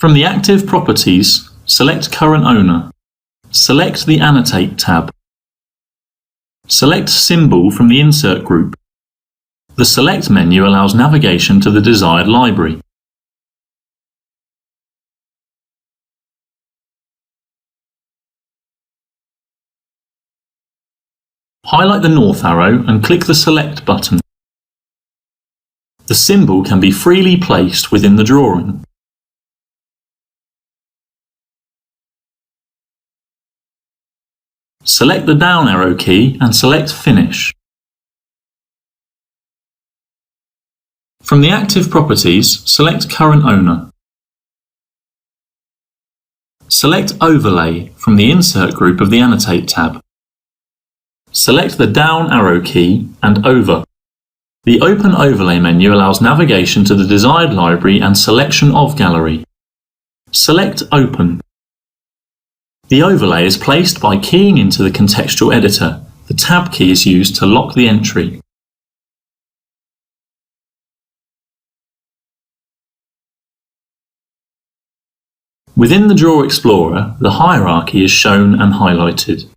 From the Active Properties, select Current Owner. Select the Annotate tab. Select Symbol from the Insert group. The Select menu allows navigation to the desired library. Highlight the north arrow and click the Select button. The symbol can be freely placed within the drawing. Select the down arrow key and select Finish. From the Active Properties, select Current Owner. Select Overlay from the Insert group of the Annotate tab. Select the down arrow key and Over. The Open Overlay menu allows navigation to the desired library and selection of gallery. Select Open. The overlay is placed by keying into the contextual editor. The Tab key is used to lock the entry. Within the Draw Explorer, the hierarchy is shown and highlighted.